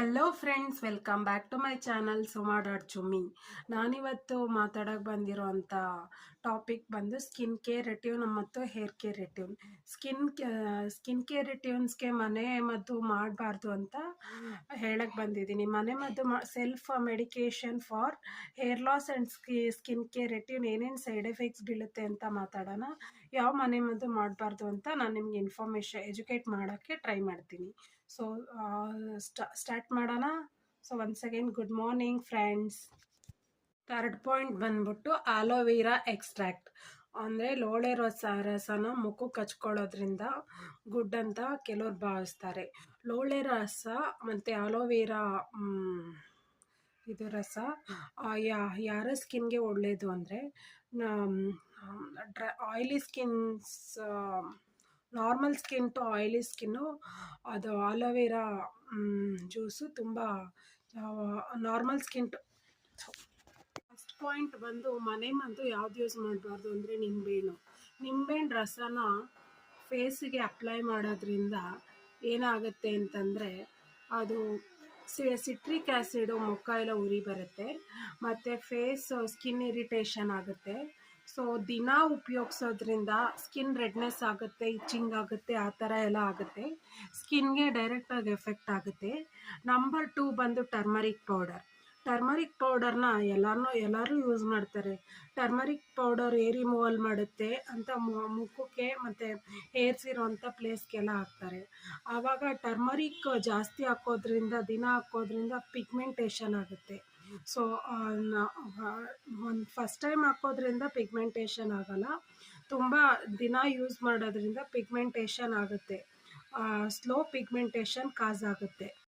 Hello friends, welcome back to my channel Suma dot Chummi. ನಾನಿವತ್ತು ಮಾತಾಡೋಕೆ ಬಂದಿರೋ ಅಂಥ ಟಾಪಿಕ್ ಬಂದು ಸ್ಕಿನ್ ಕೇರ್ ರೆಟ್ಯೂನ್ ಮತ್ತು hair care routine. Skin care ರೆಟ್ಯೂನ್ಸ್ಗೆ ಮನೆ ಮದ್ದು ಮಾಡಬಾರ್ದು ಅಂತ ಹೇಳಕ್ಕೆ ಬಂದಿದ್ದೀನಿ. ಮನೆ ಮದ್ದು self medication for hair loss and skin care routine ಏನೇನು ಸೈಡ್ ಎಫೆಕ್ಟ್ಸ್ ಬೀಳುತ್ತೆ ಅಂತ ಮಾತಾಡೋಣ. ಯಾವ ಮನೆ ಮದ್ದು ಮಾಡಬಾರ್ದು ಅಂತ ನಾನು ನಿಮ್ಗೆ ಇನ್ಫಾರ್ಮೇಷನ್ ಎಜುಕೇಟ್ ಮಾಡೋಕ್ಕೆ ಟ್ರೈ ಮಾಡ್ತೀನಿ. ಸೊ ಸ್ಟಾರ್ಟ್ ಮಾಡೋಣ. So once again good morning friends. Third point ಬಂದ್ಬಿಟ್ಟು ಆಲೋವೆರಾ ಎಕ್ಸ್ಟ್ರಾಕ್ಟ್ ಅಂದರೆ ಲೋಳೆ ರಸನ ಮುಖಕ್ಕೆ ಹಚ್ಕೊಳ್ಳೋದ್ರಿಂದ ಗುಡ್ ಅಂತ ಕೆಲವ್ರು ಭಾವಿಸ್ತಾರೆ. ಲೋಳೆ ರಸ ಮತ್ತು ಆಲೋವೆರಾ ಇದು ರಸ ಯಾರ ಸ್ಕಿನ್ಗೆ ಒಳ್ಳೆಯದು ಅಂದರೆ oily skins, normal skin to oily skin ಅದು ಆಲೋವೆರಾ ಜ್ಯೂಸು ತುಂಬ normal skin to. First point ಬಂದು ಮನೆ ಮದ್ದು ಯಾವ್ದು ಯೂಸ್ ಮಾಡಬಾರ್ದು ಅಂದರೆ ನಿಂಬೆಹಣ್ಣು ರಸನ ಫೇಸಿಗೆ ಅಪ್ಲೈ ಮಾಡೋದ್ರಿಂದ ಏನಾಗುತ್ತೆ ಅಂತಂದರೆ ಅದು ಸಿಟ್ರಿಕ್ ಆ್ಯಸಿಡು ಮುಖ ಎಲ್ಲ ಉರಿ ಬರುತ್ತೆ ಮತ್ತು ಸ್ಕಿನ್ ಇರಿಟೇಷನ್ ಆಗುತ್ತೆ. ಸೊ ದಿನ ಉಪಯೋಗಿಸೋದ್ರಿಂದ ಸ್ಕಿನ್ ರೆಡ್ನೆಸ್ ಆಗುತ್ತೆ, ಇಚ್ಚಿಂಗ್ ಆಗುತ್ತೆ, ಆ ಥರ ಎಲ್ಲ ಆಗುತ್ತೆ. ಸ್ಕಿನ್ಗೆ ಡೈರೆಕ್ಟಾಗಿ ಎಫೆಕ್ಟ್ ಆಗುತ್ತೆ. ನಂಬರ್ 2 ಬಂದು ಟರ್ಮರಿಕ್ ಪೌಡರ್ನ ಎಲ್ಲರೂ ಯೂಸ್ ಮಾಡ್ತಾರೆ. ಟರ್ಮರಿಕ್ ಪೌಡರ್ ಹೇರ್ ರಿಮೂವಲ್ ಮಾಡುತ್ತೆ ಅಂತ ಮುಖಕ್ಕೆ ಮತ್ತು ಹೇರ್ಸ್ ಇರೋವಂಥ ಪ್ಲೇಸ್ಗೆಲ್ಲ ಹಾಕ್ತಾರೆ. ಆವಾಗ ಟರ್ಮರಿಕ್ ಜಾಸ್ತಿ ದಿನ ಹಾಕೋದ್ರಿಂದ ಪಿಗ್ಮೆಂಟೇಷನ್ ಆಗುತ್ತೆ. ಸೊ ಒಂದು ಫಸ್ಟ್ ಟೈಮ್ ಹಾಕೋದ್ರಿಂದ ಪಿಗ್ಮೆಂಟೇಷನ್ ಆಗೋಲ್ಲ, ತುಂಬ ದಿನ ಯೂಸ್ ಮಾಡೋದ್ರಿಂದ ಪಿಗ್ಮೆಂಟೇಷನ್ ಆಗುತ್ತೆ, ಸ್ಲೋ ಪಿಗ್ಮೆಂಟೇಷನ್ ಕಾಸ್ ಆಗುತ್ತೆ.